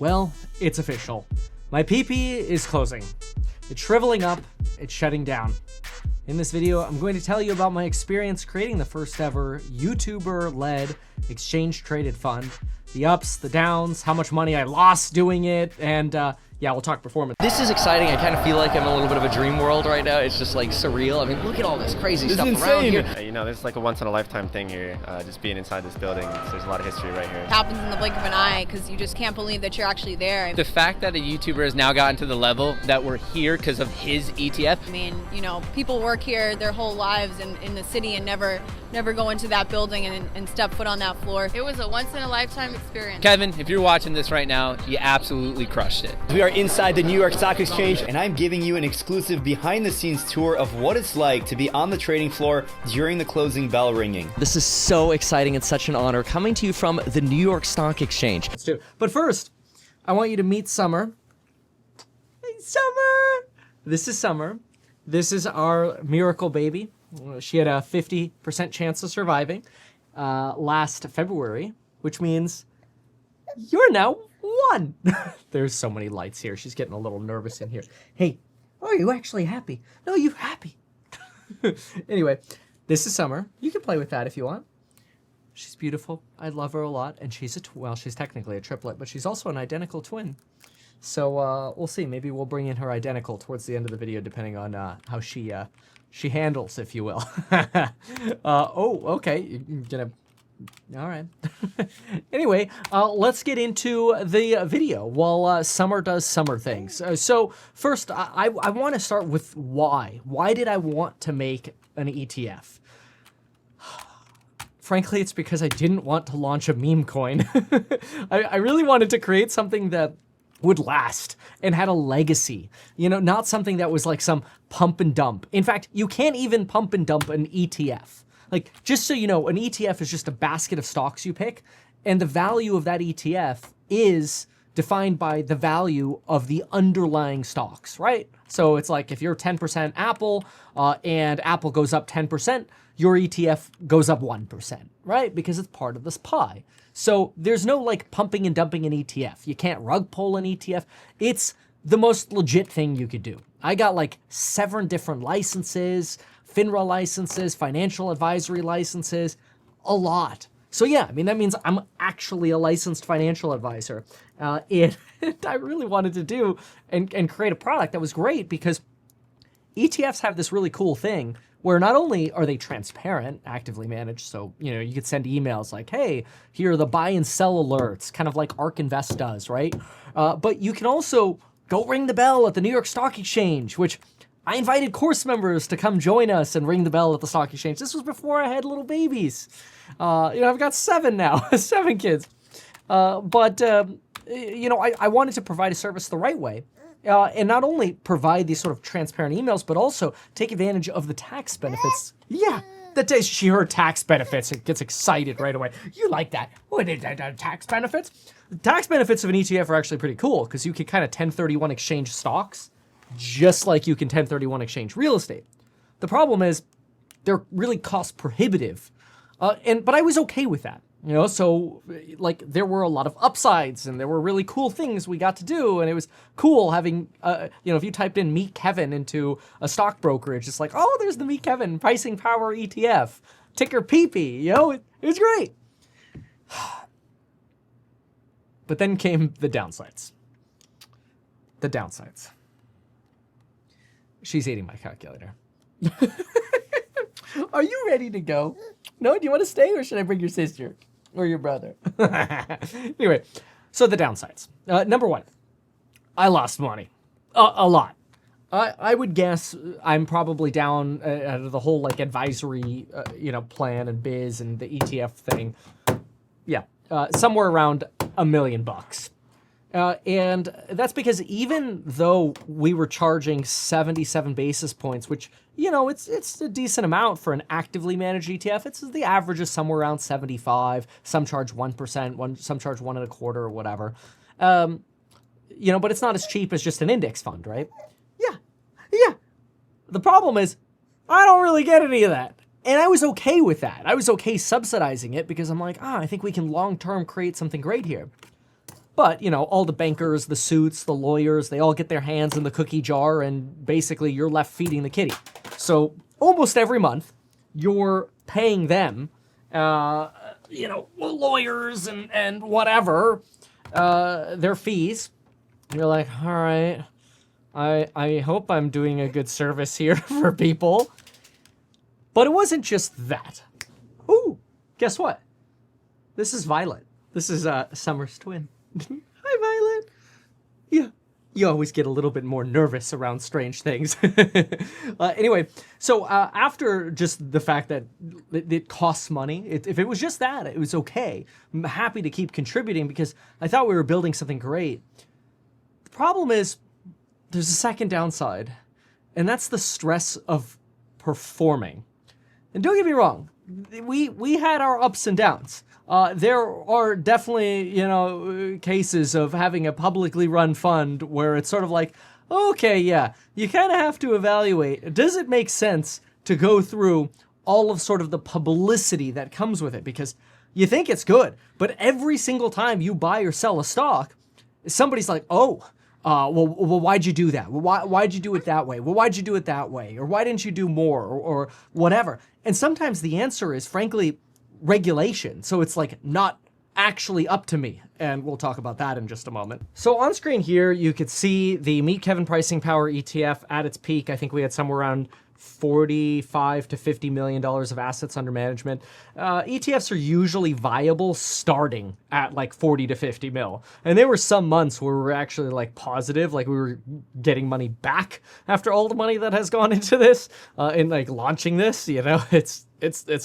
Well, it's official. My PP is closing. It's shriveling up, it's shutting down. In this video, I'm going to tell you about my experience creating the first ever YouTuber-led exchange-traded fund, the ups, the downs, how much money I lost doing it, and yeah, we'll talk performance. This is exciting. I kind of feel like I'm in a little bit of a dream world right now. It's just like surreal. I mean, look at all this crazy stuff around here. You know, this is like a once-in-a-lifetime thing here, just being inside this building. So there's a lot of history right here. It happens in the blink of an eye because you just can't believe that you're actually there. The fact that a YouTuber has now gotten to the level that we're here because of his ETF. I mean, you know, people work here their whole lives in the city and never go into that building and step foot on that floor. It was a once-in-a-lifetime experience. Kevin, if you're watching this right now, you absolutely crushed it. We are inside the New York Stock Exchange, and I'm giving you an exclusive behind-the-scenes tour of what it's like to be on the trading floor during the closing bell ringing. This is so exciting and such an honor coming to you from the New York Stock Exchange. Let's do it. But first, I want you to meet Summer. Hey, Summer! This is Summer. This is our miracle baby. She had a 50% chance of surviving last February, which means you're now one. There's so many lights here. She's getting a little nervous in here. Hey, are you actually happy? No, you happy. Anyway, this is Summer. You can play with that if you want. She's beautiful. I love her a lot. And she's well, she's technically a triplet, but she's also an identical twin. So we'll see. Maybe we'll bring in her identical towards the end of the video, depending on how she handles, if you will. Oh, okay. You're gonna. All right. Anyway, let's get into the video while Summer does Summer things. So first, I want to start with why. Why did I want to make an ETF? Frankly, it's because I didn't want to launch a meme coin. I really wanted to create something that would last and had a legacy. You know, not something that was like some pump and dump. In fact, you can't even pump and dump an ETF. Like, just so you know, an ETF is just a basket of stocks you pick, and the value of that ETF is defined by the value of the underlying stocks, right? So it's like if you're 10% Apple and Apple goes up 10%, your ETF goes up 1%, right? Because it's part of this pie. So there's no like pumping and dumping an ETF. You can't rug pull an ETF. It's the most legit thing you could do. I got like 7 different licenses, FINRA licenses, financial advisory licenses, a lot. So yeah, I mean, that means I'm actually a licensed financial advisor. And I really wanted to do and create a product that was great because ETFs have this really cool thing where not only are they transparent, actively managed, so you know you could send emails like, hey, here are the buy and sell alerts, kind of like ARK Invest does, right? But you can also go ring the bell at the New York Stock Exchange, which I invited course members to come join us and ring the bell at the stock exchange. This was before I had little babies. You know, I've got 7 now, 7 kids. But you know, I wanted to provide a service the right way. And not only provide these sort of transparent emails, but also take advantage of the tax benefits. Yeah, that day she heard tax benefits and gets excited right away. You like that? What is that, tax benefits? The tax benefits of an ETF are actually pretty cool because you can kind of 1031 exchange stocks just like you can 1031 exchange real estate. The problem is they're really cost prohibitive. But I was okay with that. You know, so like there were a lot of upsides and there were really cool things we got to do. And it was cool having, you know, if you typed in Meet Kevin into a stock brokerage, it's like, oh, there's the Meet Kevin Pricing Power ETF, ticker PP, you know, it was great. But then came the downsides. The downsides. She's eating my calculator. Are you ready to go? No, do you want to stay or should I bring your sister or your brother? Anyway, so the downsides. Number 1, I lost money. A lot. I would guess I'm probably down out of the whole like advisory, you know, plan and biz and the ETF thing. Yeah, somewhere around $1 million. And that's because even though we were charging 77 basis points, which, you know, it's a decent amount for an actively managed ETF. The average is somewhere around 75. Some charge 1%, some charge 1.25 or whatever. You know, but it's not as cheap as just an index fund, right? Yeah. The problem is I don't really get any of that. And I was okay with that. I was okay subsidizing it because I'm like, I think we can long-term create something great here. But, you know, all the bankers, the suits, the lawyers, they all get their hands in the cookie jar, and basically you're left feeding the kitty. So almost every month, you're paying them, you know, lawyers and whatever, their fees. You're like, all right, I hope I'm doing a good service here for people. But it wasn't just that. Ooh, guess what? This is Violet. This is Summer's twin. Hi, Violet. Yeah, you always get a little bit more nervous around strange things. Anyway, so after just the fact that it costs money, if it was just that, it was okay. I'm happy to keep contributing because I thought we were building something great. The problem is there's a second downside, and that's the stress of performing. And don't get me wrong, we had our ups and downs. There are definitely, you know, cases of having a publicly run fund where it's sort of like, okay, yeah, you kind of have to evaluate, does it make sense to go through all of sort of the publicity that comes with it? Because you think it's good, but every single time you buy or sell a stock, somebody's like, oh, well, why'd you do that? Well, why'd you do it that way? Well, why'd you do it that way? Or why didn't you do more? Or whatever. And sometimes the answer is, frankly, regulation. So it's like not actually up to me. And we'll talk about that in just a moment. So on screen here, you could see the Meet Kevin Pricing Power ETF at its peak. I think we had somewhere around $45 to $50 million of assets under management. ETFs are usually viable starting at like 40 to 50 mil. And there were some months where we were actually like positive, like we were getting money back after all the money that has gone into this, in like launching this, you know, it's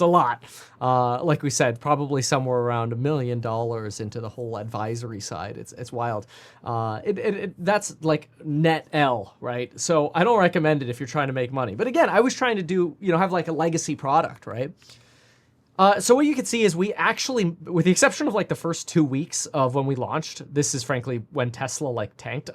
a lot. Like we said, probably somewhere around $1 million into the whole advisory side. It's wild. That's like net L, right? So I don't recommend it if you're trying to make money. But again, I was trying to do, you know, have like a legacy product, right? So what you can see is we actually, with the exception of like the first 2 weeks of when we launched, this is frankly when Tesla like tanked.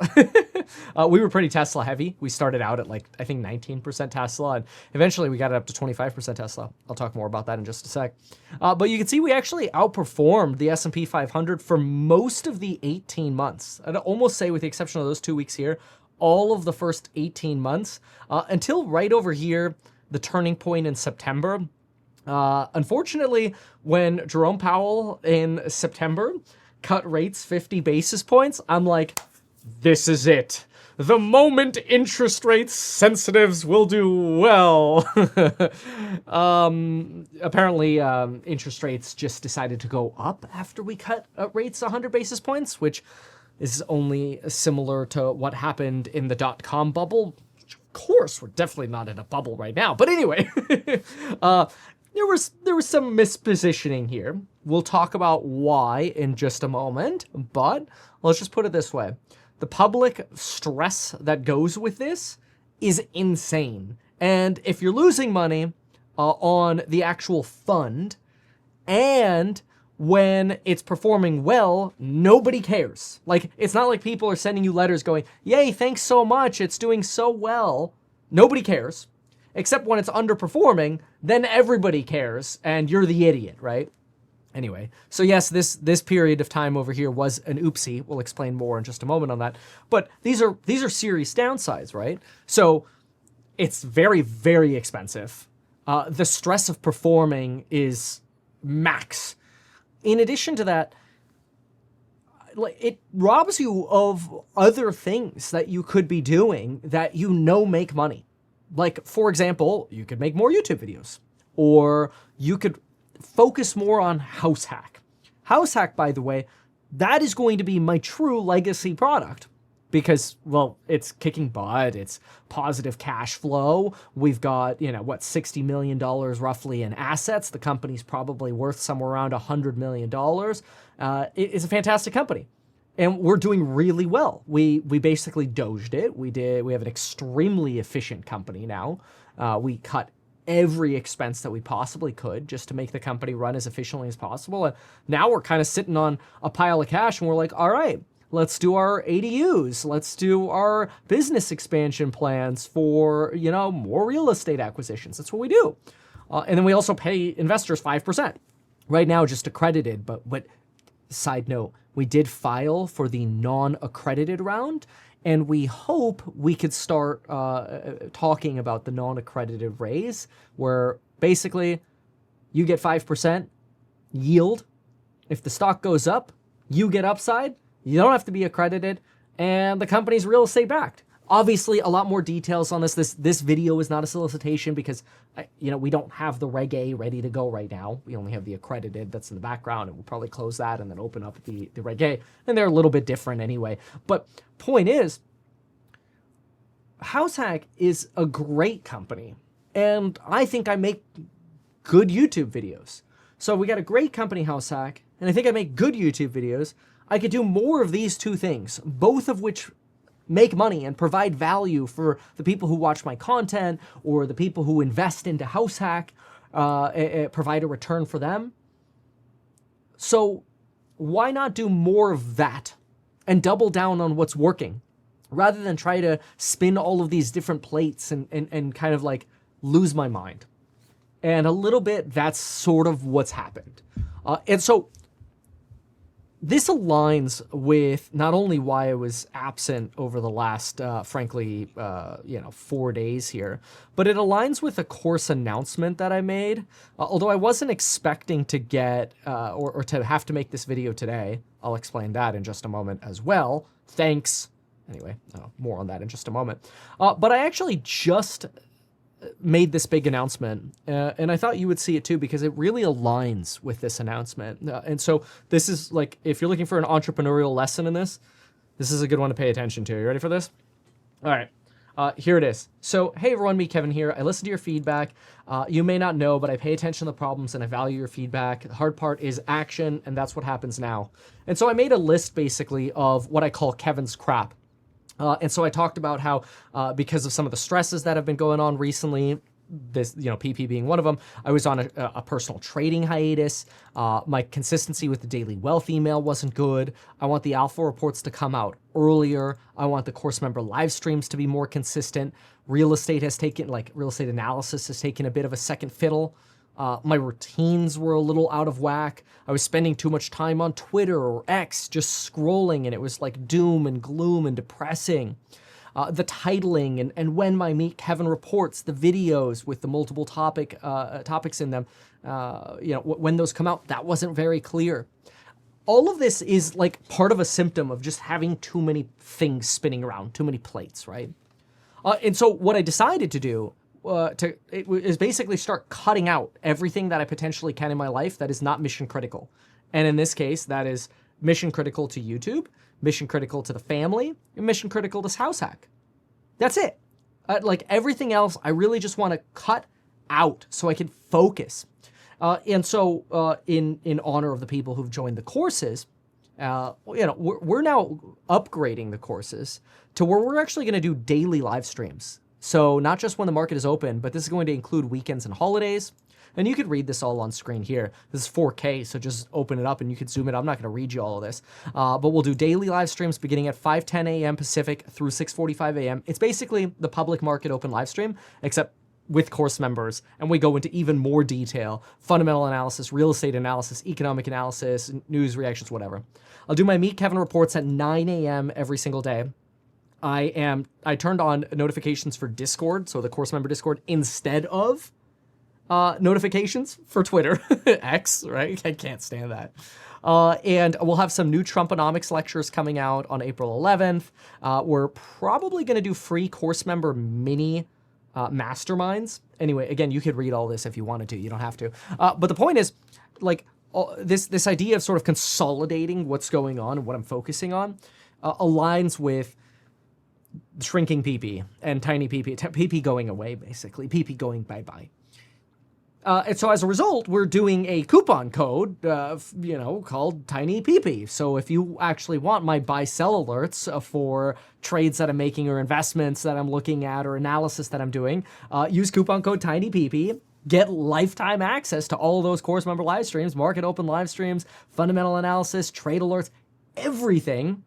We were pretty Tesla heavy. We started out at like, I think 19% Tesla, and eventually we got it up to 25% Tesla. I'll talk more about that in just a sec. But you can see we actually outperformed the S&P 500 for most of the 18 months. I'd almost say with the exception of those 2 weeks here, all of the first 18 months, until right over here, the turning point in September. Unfortunately, when Jerome Powell in September cut rates 50 basis points, I'm like, this is it. The moment interest rates sensitives will do well. Apparently, interest rates just decided to go up after we cut rates 100 basis points, which is only similar to what happened in the dot-com bubble. Of course, we're definitely not in a bubble right now. But anyway, there was some mispositioning here. We'll talk about why in just a moment, but let's just put it this way. The public stress that goes with this is insane. And if you're losing money on the actual fund, and when it's performing well, nobody cares. Like, it's not like people are sending you letters going, yay, thanks so much, it's doing so well. Nobody cares. Except when it's underperforming, then everybody cares, and you're the idiot, right? Anyway, so yes, this period of time over here was an oopsie. We'll explain more in just a moment on that. But these are serious downsides, right? So it's very, very expensive. The stress of performing is max. In addition to that, it robs you of other things that you could be doing that you know make money. Like, for example, you could make more YouTube videos, or you could focus more on House Hack. House Hack, by the way, that is going to be my true legacy product because, well, it's kicking butt. It's positive cash flow. We've got, you know, what, $60 million roughly in assets. The company's probably worth somewhere around $100 million. It's a fantastic company. And we're doing really well. We basically doged it. We have an extremely efficient company now. We cut every expense that we possibly could just to make the company run as efficiently as possible. And now we're kind of sitting on a pile of cash and we're like, all right, let's do our ADUs. Let's do our business expansion plans for, you know, more real estate acquisitions. That's what we do. And then we also pay investors 5%. Right now, just accredited, but side note, we did file for the non-accredited round, and we hope we could start talking about the non-accredited raise, where basically you get 5% yield. If the stock goes up, you get upside. You don't have to be accredited, and the company's real estate backed. Obviously, a lot more details on this. This video is not a solicitation because, we don't have the Reg A ready to go right now. We only have the accredited that's in the background, and we'll probably close that and then open up the Reg A. And they're a little bit different anyway. But point is, HouseHack is a great company, and I think I make good YouTube videos. So we got a great company, HouseHack, and I think I make good YouTube videos. I could do more of these two things, both of which make money and provide value for the people who watch my content or the people who invest into HouseHack, provide a return for them. So why not do more of that and double down on what's working rather than try to spin all of these different plates and kind of like lose my mind? And a little bit, that's sort of what's happened. And so this aligns with not only why I was absent over the last, frankly, 4 days here, but it aligns with a course announcement that I made. Although I wasn't expecting to get or to have to make this video today. I'll explain that in just a moment as well. Thanks. Anyway, more on that in just a moment. But I actually just made this big announcement, and I thought you would see it too because it really aligns with this announcement. And so this is like, if you're looking for an entrepreneurial lesson in this is a good one to pay attention to. You ready for this? All right, here it is. So, hey everyone, me Kevin here. I listen to your feedback. You may not know, but I pay attention to the problems and I value your feedback. The hard part is action, and that's what happens now. And so I made a list basically of what I call Kevin's crap. And so I talked about how because of some of the stresses that have been going on recently, this, PP being one of them, I was on a personal trading hiatus. My consistency with the daily wealth email wasn't good. I want the alpha reports to come out earlier. I want the course member live streams to be more consistent. Real estate analysis has taken a bit of a second fiddle. My routines were a little out of whack. I was spending too much time on Twitter or X just scrolling, and it was like doom and gloom and depressing. The titling and when my Meet Kevin reports, the videos with the multiple topics in them, when those come out, that wasn't very clear. All of this is like part of a symptom of just having too many things spinning around, too many plates, right? And so what I decided to do is basically start cutting out everything that I potentially can in my life that is not mission critical. And in this case, that is mission critical to YouTube, mission critical to the family, and mission critical to HouseHack. That's it. Like everything else, I really just want to cut out so I can focus. And so in honor of the people who've joined the courses, we're now upgrading the courses to where we're actually going to do daily live streams. So not just when the market is open, but this is going to include weekends and holidays. And you could read this all on screen here. This is 4K, so just open it up and you can zoom it. I'm not going to read you all of this. But we'll do daily live streams beginning at 5:10 a.m. Pacific through 6:45 a.m. It's basically the public market open live stream, except with course members. And we go into even more detail, fundamental analysis, real estate analysis, economic analysis, news reactions, whatever. I'll do my Meet Kevin reports at 9 a.m. every single day. I turned on notifications for Discord, so the course member Discord, instead of notifications for Twitter, X, right? I can't stand that. And we'll have some new Trumponomics lectures coming out on April 11th. We're probably going to do free course member mini masterminds. Anyway, again, you could read all this if you wanted to. You don't have to. But the point is, like, this idea of sort of consolidating what's going on and what I'm focusing on aligns with shrinking PP and tiny PP, PP going away, basically, PP going bye-bye. And so as a result, we're doing a coupon code, called Tiny PP. So if you actually want my buy-sell alerts for trades that I'm making or investments that I'm looking at or analysis that I'm doing, use coupon code Tiny PP. Get lifetime access to all of those course member live streams, market open live streams, fundamental analysis, trade alerts, everything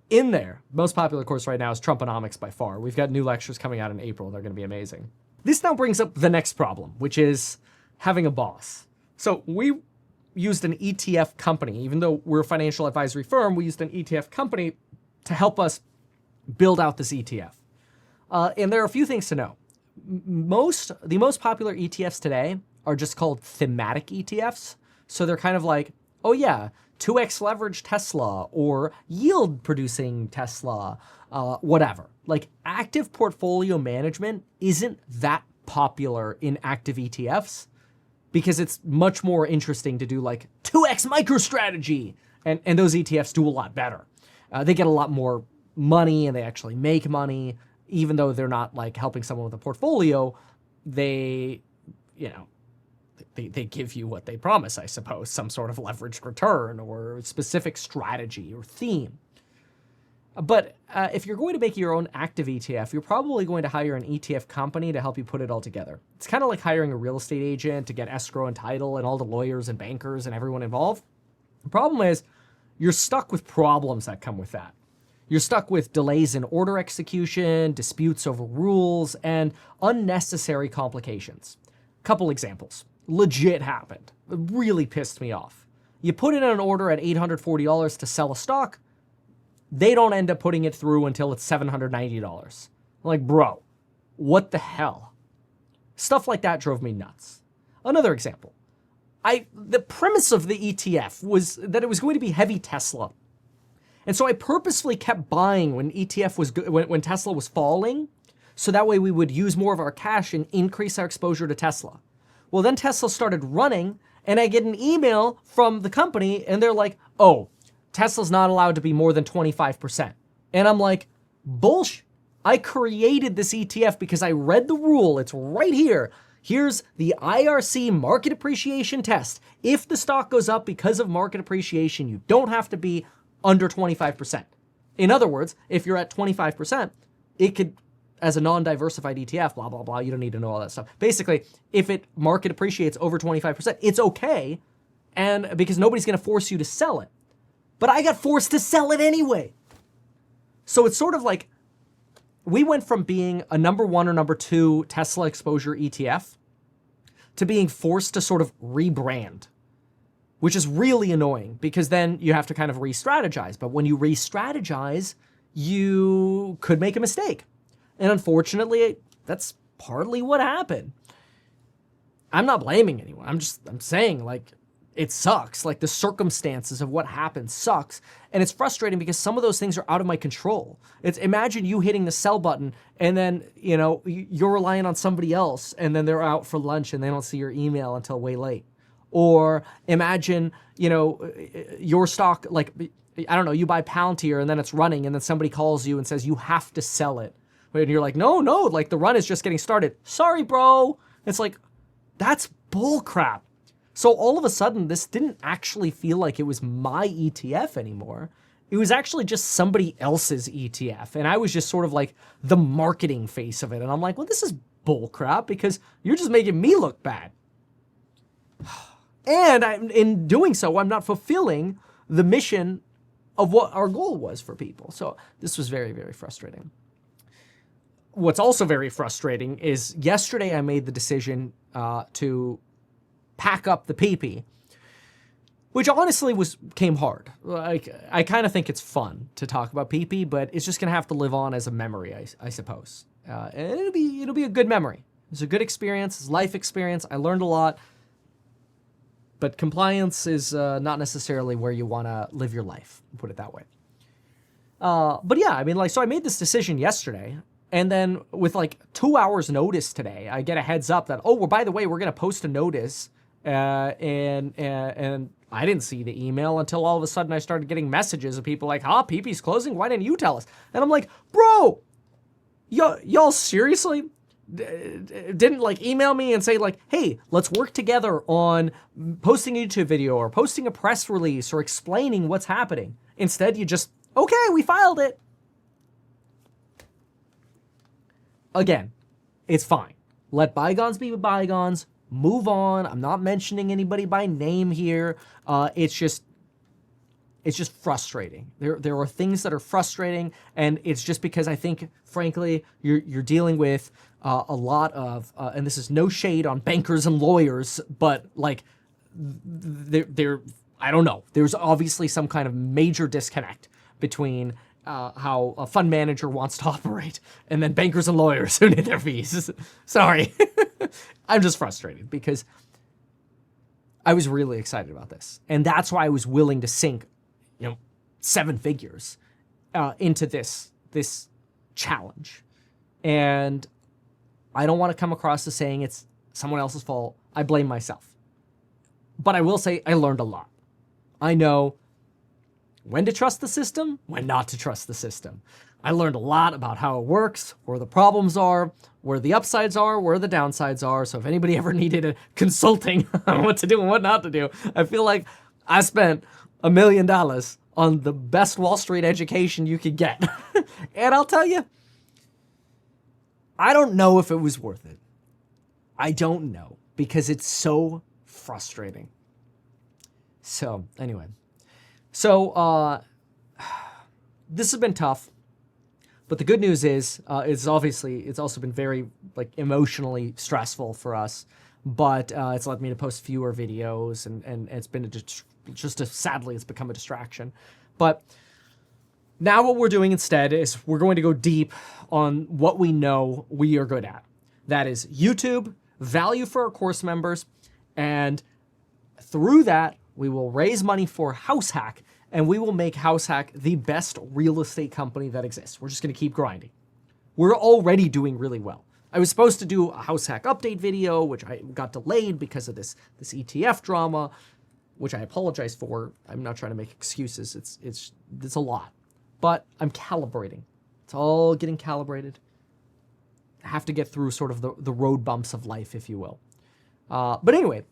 in there. Most popular course right now is Trumponomics by far. We've got new lectures coming out in April. They're going to be amazing. This now brings up the next problem, which is having a boss. So we used an ETF company. Even though we're a financial advisory firm, we used an ETF company to help us build out this ETF. And there are a few things to know. The most popular ETFs today are just called thematic ETFs. So they're kind of like, oh yeah, 2x leverage Tesla or yield producing Tesla, whatever. Like active portfolio management isn't that popular in active ETFs because it's much more interesting to do like 2x MicroStrategy. And those ETFs do a lot better. They get a lot more money and they actually make money. Even though they're not like helping someone with a portfolio, they give you what they promise, I suppose, some sort of leveraged return or specific strategy or theme. But if you're going to make your own active ETF, you're probably going to hire an ETF company to help you put it all together. It's kind of like hiring a real estate agent to get escrow and title and all the lawyers and bankers and everyone involved. The problem is you're stuck with problems that come with that. You're stuck with delays in order execution, disputes over rules, and unnecessary complications. Couple examples. Legit happened. It really pissed me off. You put in an order at $840 to sell a stock. They don't end up putting it through until it's $790. I'm like, bro, what the hell? Stuff like that drove me nuts. Another example. The premise of the ETF was that it was going to be heavy Tesla. And so I purposefully kept buying when ETF was when Tesla was falling, so that way we would use more of our cash and increase our exposure to Tesla. Well, then Tesla started running, and I get an email from the company, and they're like, oh, Tesla's not allowed to be more than 25%. And I'm like, bullshit. I created this ETF because I read the rule. It's right here. Here's the IRC market appreciation test. If the stock goes up because of market appreciation, you don't have to be under 25%. In other words, if you're at 25%, it could, as a non-diversified ETF, blah, blah, blah, you don't need to know all that stuff. Basically, if it market appreciates over 25%, it's okay, and because nobody's going to force you to sell it. But I got forced to sell it anyway. So it's sort of like we went from being a number 1 or number 2 Tesla exposure ETF to being forced to sort of rebrand, which is really annoying because then you have to kind of re-strategize. But when you re-strategize, you could make a mistake. And unfortunately, that's partly what happened. I'm not blaming anyone. I'm saying, like, it sucks. Like, the circumstances of what happened sucks. And it's frustrating because some of those things are out of my control. Imagine you hitting the sell button and then, you're relying on somebody else and then they're out for lunch and they don't see your email until way late. Or imagine, your stock, like, I don't know, you buy Palantir and then it's running and then somebody calls you and says you have to sell it. And you're like, no, like the run is just getting started. Sorry, bro. It's like, that's bullcrap. So all of a sudden, this didn't actually feel like it was my ETF anymore. It was actually just somebody else's ETF. And I was just sort of like the marketing face of it. And I'm like, well, this is bullcrap because you're just making me look bad. And in doing so, I'm not fulfilling the mission of what our goal was for people. So this was very, very frustrating. What's also very frustrating is yesterday I made the decision to pack up the PP, which honestly came hard. Like, I kind of think it's fun to talk about PP, but it's just gonna have to live on as a memory, I suppose. And it'll be a good memory. It's a good experience, it's a life experience. I learned a lot. But compliance is not necessarily where you want to live your life, put it that way. But yeah, I mean, so I made this decision yesterday, and then with 2 hours notice today, I get a heads up that, well, by the way, we're going to post a notice, and I didn't see the email until all of a sudden I started getting messages of people like, PP's closing? Why didn't you tell us? And I'm like, bro, y'all seriously? Didn't email me and say hey, let's work together on posting a YouTube video or posting a press release or explaining what's happening. Instead, you just, okay, we filed it. Again, it's fine. Let bygones be bygones. Move on. I'm not mentioning anybody by name here. It's just frustrating. There are things that are frustrating, and it's just because I think, frankly, you're dealing with a lot of, and this is no shade on bankers and lawyers, but I don't know. There's obviously some kind of major disconnect between how a fund manager wants to operate and then bankers and lawyers who need their fees. Sorry. I'm just frustrated because I was really excited about this. And that's why I was willing to sink, 7 figures into this challenge. And I don't want to come across as saying it's someone else's fault. I blame myself. But I will say I learned a lot. I know when to trust the system, when not to trust the system. I learned a lot about how it works, where the problems are, where the upsides are, where the downsides are. So if anybody ever needed a consulting on what to do and what not to do, I feel like I spent $1 million on the best Wall Street education you could get. And I'll tell you, I don't know if it was worth it. I don't know, because it's so frustrating. So anyway, this has been tough, but the good news is it's also been very emotionally stressful for us, but it's led me to post fewer videos, and it's been sadly it's become a distraction. But now what we're doing instead is we're going to go deep on what we know we are good at. That is YouTube, value for our course members, and through that, we will raise money for HouseHack, and we will make HouseHack the best real estate company that exists. We're just going to keep grinding. We're already doing really well. I was supposed to do a HouseHack update video, which I got delayed because of this ETF drama, which I apologize for. I'm not trying to make excuses. It's a lot, but I'm calibrating. It's all getting calibrated. I have to get through sort of the road bumps of life, if you will. But anyway,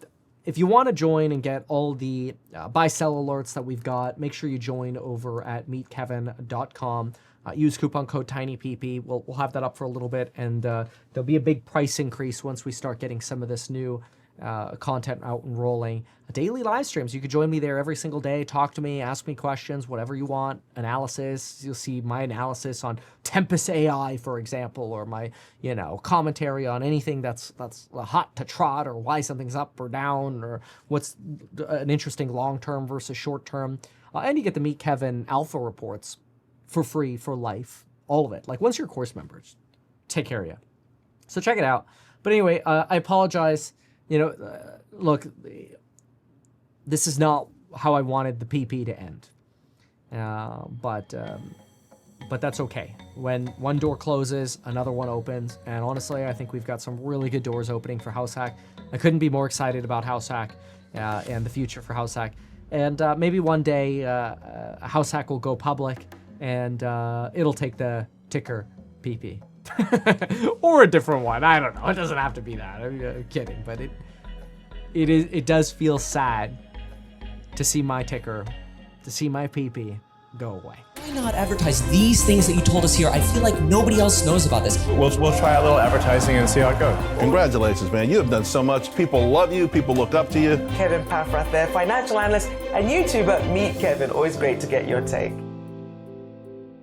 if you want to join and get all the buy-sell alerts that we've got, make sure you join over at meetkevin.com. Use coupon code TinyPP. We'll have that up for a little bit, and there'll be a big price increase once we start getting some of this new content out and rolling. Daily live streams. You could join me there every single day. Talk to me, ask me questions, whatever you want. Analysis. You'll see my analysis on Tempest AI, for example, or my commentary on anything that's hot to trot, or why something's up or down, or what's an interesting long-term versus short-term. And you get the Meet Kevin alpha reports for free for life. All of it. Once you're course members, take care of you. So check it out. But anyway, I apologize. Look, this is not how I wanted the PP to end. But that's okay. When one door closes, another one opens. And honestly, I think we've got some really good doors opening for HouseHack. I couldn't be more excited about HouseHack and the future for HouseHack. And maybe one day HouseHack will go public, and it'll take the ticker PP. Or a different one. I don't know. It doesn't have to be that. I'm kidding. But it does feel sad to see my ticker, to see my PP go away. Why not advertise these things that you told us here? I feel like nobody else knows about this. We'll try a little advertising and see how it goes. Congratulations, man. You have done so much. People love you. People look up to you. Kevin Paffrath there, financial analyst and YouTuber. Meet Kevin. Always great to get your take.